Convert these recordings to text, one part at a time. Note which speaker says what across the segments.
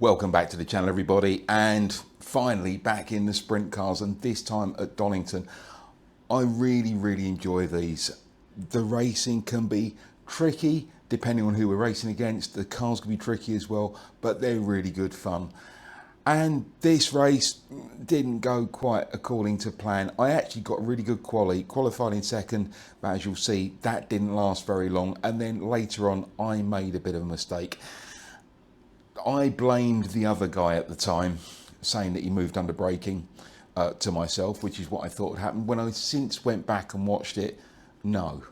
Speaker 1: Welcome back to the channel, everybody, and finally back in the sprint cars, and this time at Donnington. I really enjoy these. The racing can be tricky depending on who we're racing against. The cars can be tricky as well, but they're really good fun. And this race didn't go quite according to plan. I actually got really good qualified in second, but as you'll see, that didn't last very long. And then later on, I made a bit of a mistake. I blamed the other guy at the time, saying that he moved under braking to myself, which is what I thought had happened. When I since went back and watched it, no,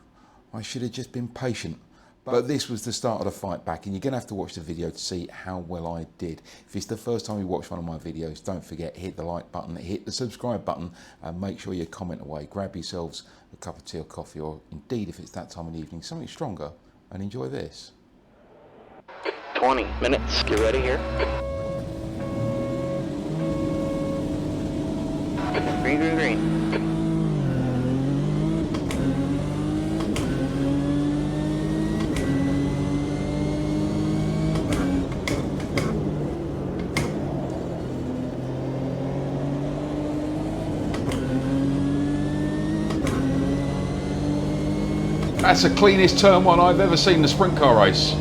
Speaker 1: I should have just been patient. But this was the start of the fight back, and you're going to have to watch the video to see how well I did. If it's the first time you watch one of my videos, don't forget, hit the like button, hit the subscribe button, and make sure you comment away. Grab yourselves a cup of tea or coffee, or indeed, if it's that time of the evening, something stronger, and enjoy this.
Speaker 2: 20 minutes, get ready here. Green.
Speaker 1: That's the cleanest turn one I've ever seen in a sprint car race.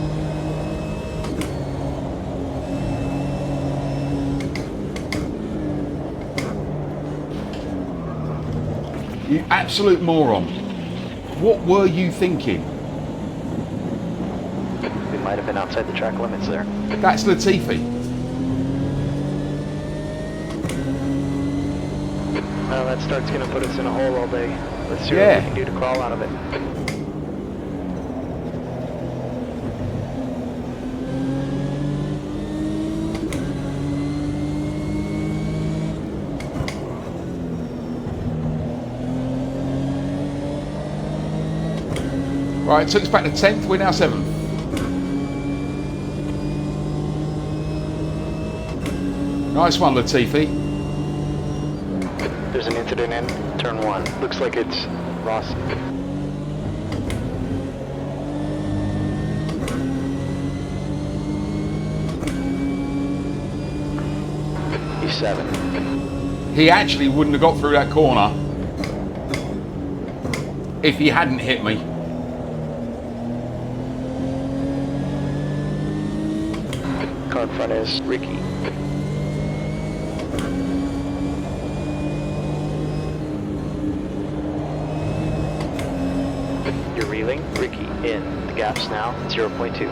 Speaker 1: You absolute moron. What were you thinking?
Speaker 2: We might have been outside the track limits there.
Speaker 1: That's Latifi.
Speaker 2: Well, that start's going to put us in a hole all day. Let's see what we can do to crawl out of it.
Speaker 1: Right, took us back to 10th, we're now 7th. Nice one, Latifi.
Speaker 2: There's an incident in turn 1. Looks like it's Ross. He's 7.
Speaker 1: He actually wouldn't have got through that corner if he hadn't hit me.
Speaker 2: Car in front is Ricky. You're reeling. Ricky in. The gap's now 0.2.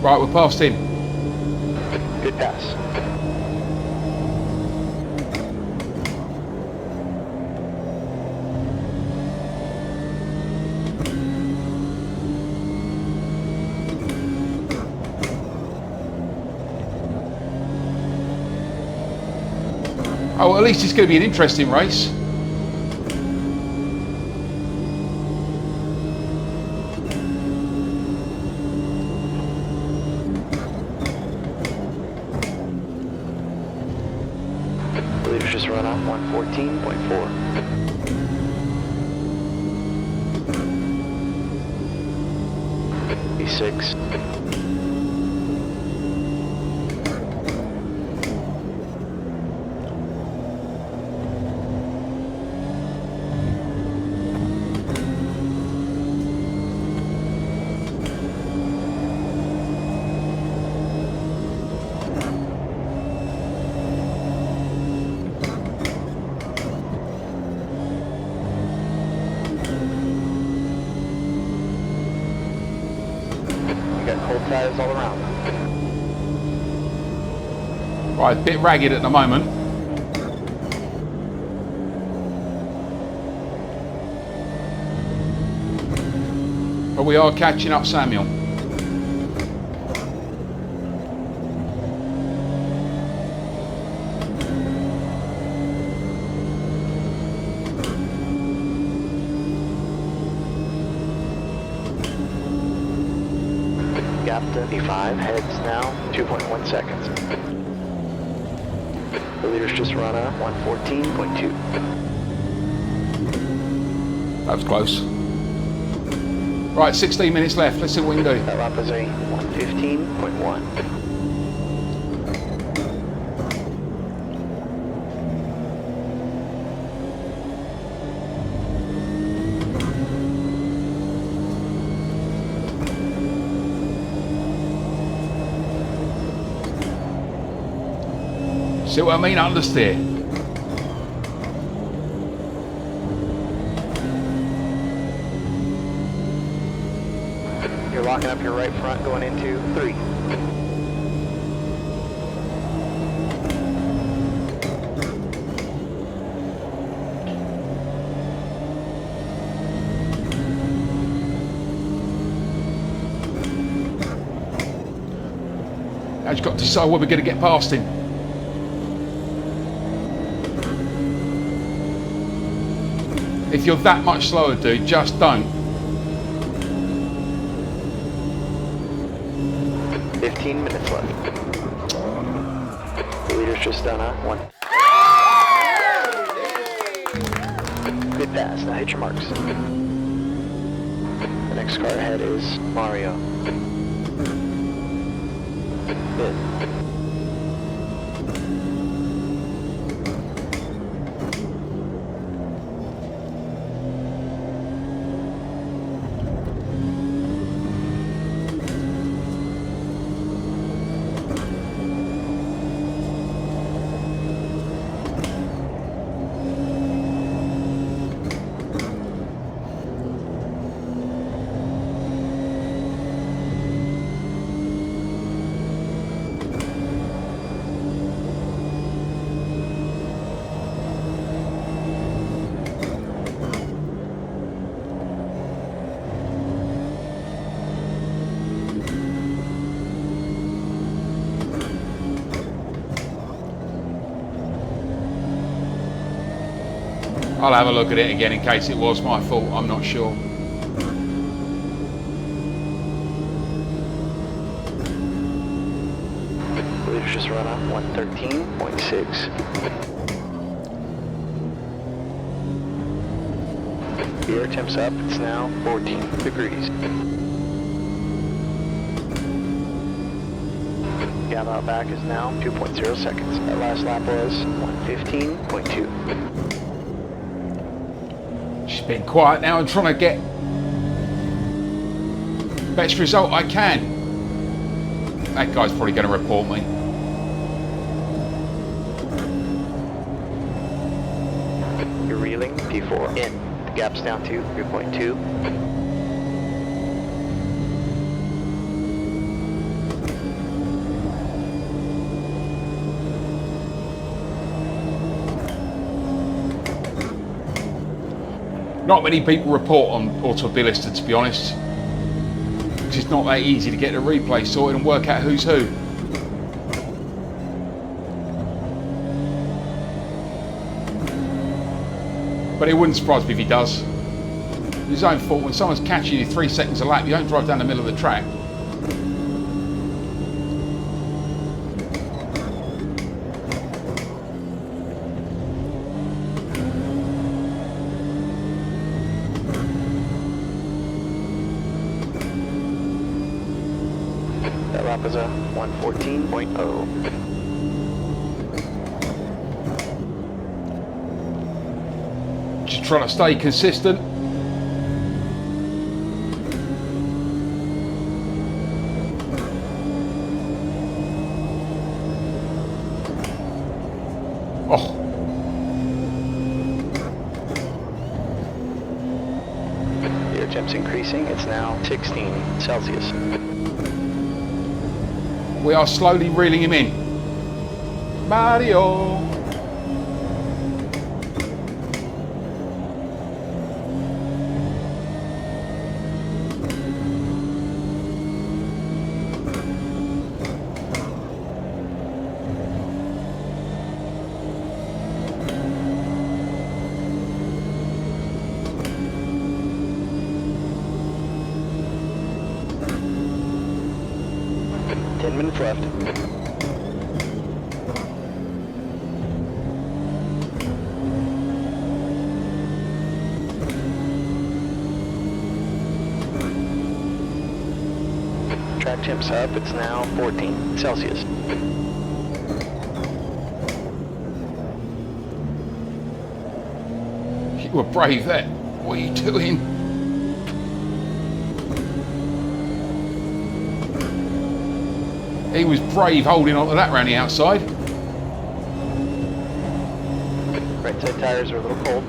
Speaker 1: Right, we're past him.
Speaker 2: Good pass.
Speaker 1: Oh, well, at least it's going to be an interesting race.
Speaker 2: The leader's just run off 114.4. E6. Cold tires all around.
Speaker 1: Right, a bit ragged at the moment. But we are catching up, Samuel.
Speaker 2: Gap to E5, heads now 2.1 seconds. The leader's just run a 114.2.
Speaker 1: That was close. Right, 16 minutes left. Let's see what we can do.
Speaker 2: That lap is a 1:15.1.
Speaker 1: See what I mean? Understeer.
Speaker 2: You're locking up your right front going into 3.
Speaker 1: Now you've got to decide where we're going to get past him. If you're that much slower, dude, just don't.
Speaker 2: 15 minutes left. The leader's just done a 1. Good pass. Now hit your marks. The next car ahead is Mario. Good.
Speaker 1: I'll have a look at it again in case it was my fault. I'm not sure.
Speaker 2: The leader's just run up 113.6. The air temp's up. It's now 14 degrees. Gap out back is now 2.0 seconds. That last lap was 1:15.2.
Speaker 1: She's been quiet now and trying to get best result I can. That guy's probably going to report me.
Speaker 2: You're reeling P4 in. The gap's down to 3.2.
Speaker 1: Not many people report on Automobilista, to be honest. Because it's not that easy to get the replay sorted and work out who's who. But it wouldn't surprise me if he does. It's his own fault. When someone's catching you 3 seconds a lap, you don't drive down the middle of the track.
Speaker 2: That lap is a 1:14.0.
Speaker 1: Just trying to stay consistent. Oh.
Speaker 2: The air temp's increasing. It's now 16 Celsius.
Speaker 1: We are slowly reeling him in. Mario.
Speaker 2: Minutes left. Track temps up, it's now 14 Celsius.
Speaker 1: You were brave there. What are you doing? He was brave holding on to that round the outside.
Speaker 2: Right side tires are a little cold.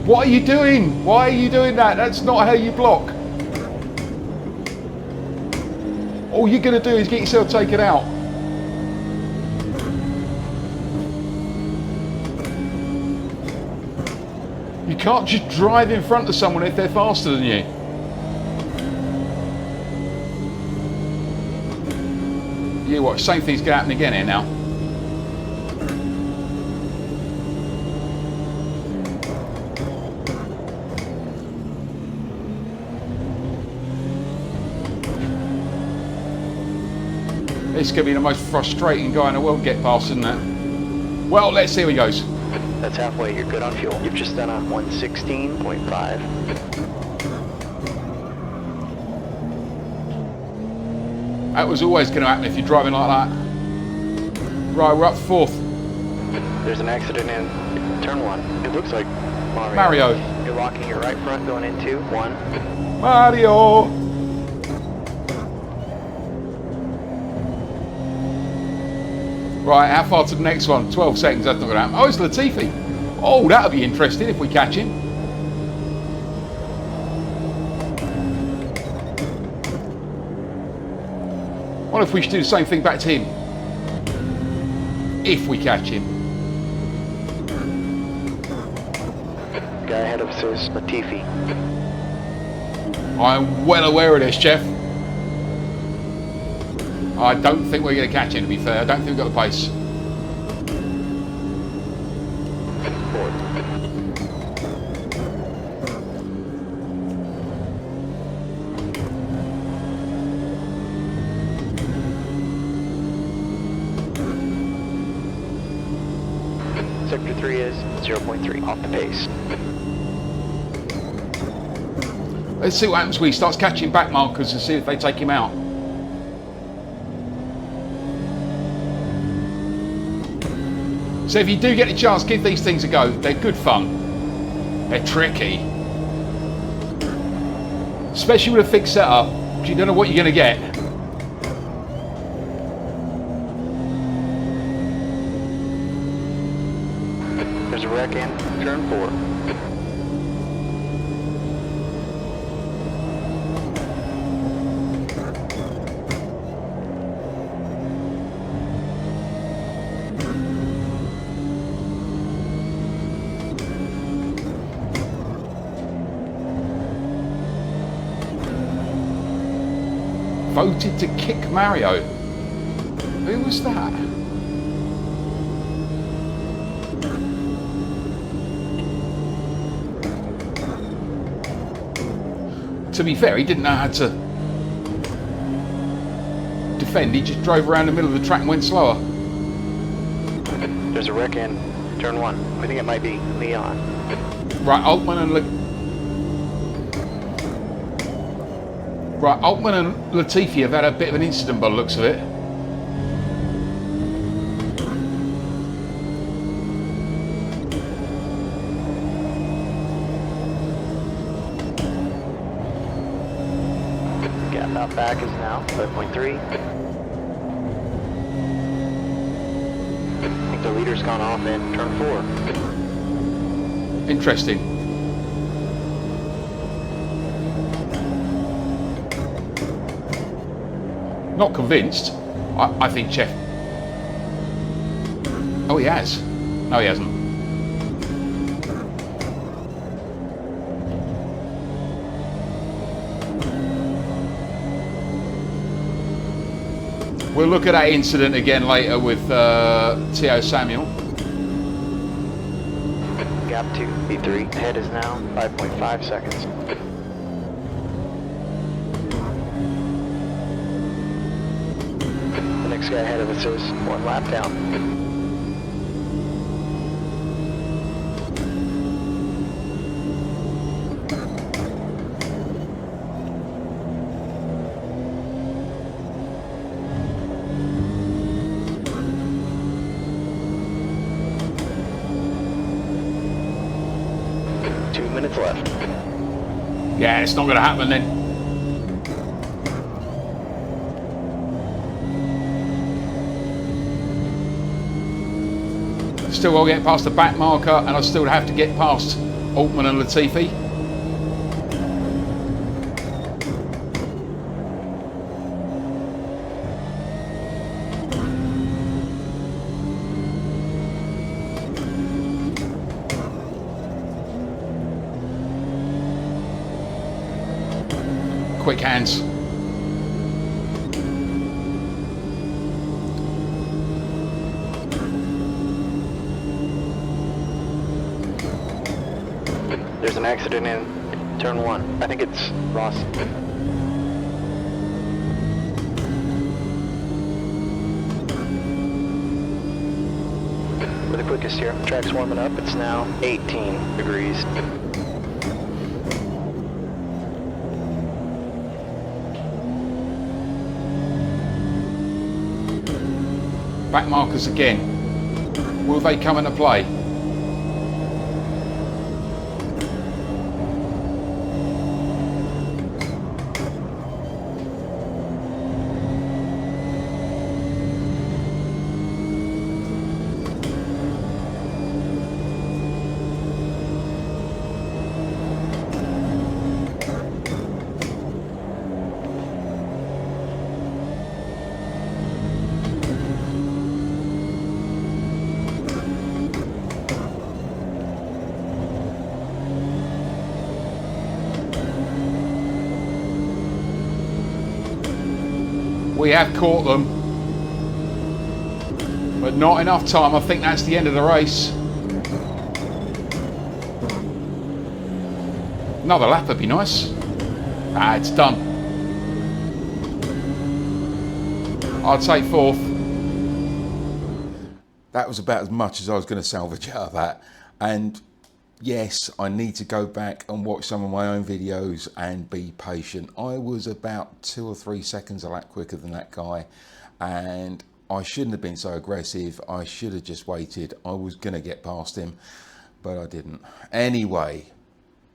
Speaker 1: What are you doing? Why are you doing that? That's not how you block. All you're going to do is get yourself taken out. You can't just drive in front of someone if they're faster than you. You watch, same thing's going to happen again here now. This could be the most frustrating guy in the world to get past, isn't it? Well, let's see how he goes.
Speaker 2: That's halfway, you're good on fuel. You've just done a 116.5.
Speaker 1: That was always going to happen if you're driving like that. Right, we're up fourth.
Speaker 2: There's an accident in turn one. It looks like
Speaker 1: Mario.
Speaker 2: You're locking your right front going into one.
Speaker 1: Mario! Right, how far to the next one? 12 seconds, that's not going to happen. Oh, it's Latifi. Oh, that'll be interesting if we catch him. What if we should do the same thing back to him? If we catch him.
Speaker 2: Guy ahead of us is Latifi.
Speaker 1: I'm well aware of this, Jeff. I don't think we're going to catch him, to be fair. I don't think we've got the pace.
Speaker 2: Forward. Sector 3 is 0.3 off the pace.
Speaker 1: Let's see what happens when he starts catching back markers and see if they take him out. So if you do get a chance, give these things a go. They're good fun. They're tricky. Especially with a fixed setup, because you don't know what you're going to get.
Speaker 2: There's a wreck in turn 4.
Speaker 1: Voted to kick Mario. Who was that? To be fair, he didn't know how to defend. He just drove around the middle of the track and went slower.
Speaker 2: There's a wreck in turn 1. I think it might be Leon.
Speaker 1: Right, Altman and Latifi have had a bit of an incident by the looks of it.
Speaker 2: Gap out back is now 5.3. I think the leader's gone off in turn 4.
Speaker 1: Interesting. Not convinced. I think Jeff. Oh, he has. No, he hasn't. We'll look at that incident again later with Theo Samuel.
Speaker 2: Gap 2, B3. Ahead is now 5.5 seconds. The next guy ahead of us is 1 lap down. 2 minutes left.
Speaker 3: Yeah, it's not going to happen then. Still will get past the back marker, and I still have to get past Altman and Latifi. Quick hands.
Speaker 2: There's an accident in turn 1. I think it's Ross. We're the quickest here. Track's warming up. It's now 18 degrees.
Speaker 3: Back markers again. Will they come into play? We have caught them, but not enough time. I think that's the end of the race. Another lap would be nice. Ah, it's done. I'd say 4th.
Speaker 1: That was about as much as I was going to salvage out of that. And yes, I need to go back and watch some of my own videos and be patient. I was about 2 or 3 seconds a lap quicker than that guy, and I shouldn't have been so aggressive. I should have just waited. I was going to get past him, but I didn't. Anyway,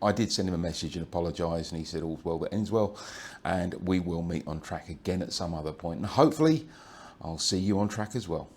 Speaker 1: I did send him a message and apologise, and he said all's well that ends well, and we will meet on track again at some other point, and hopefully I'll see you on track as well.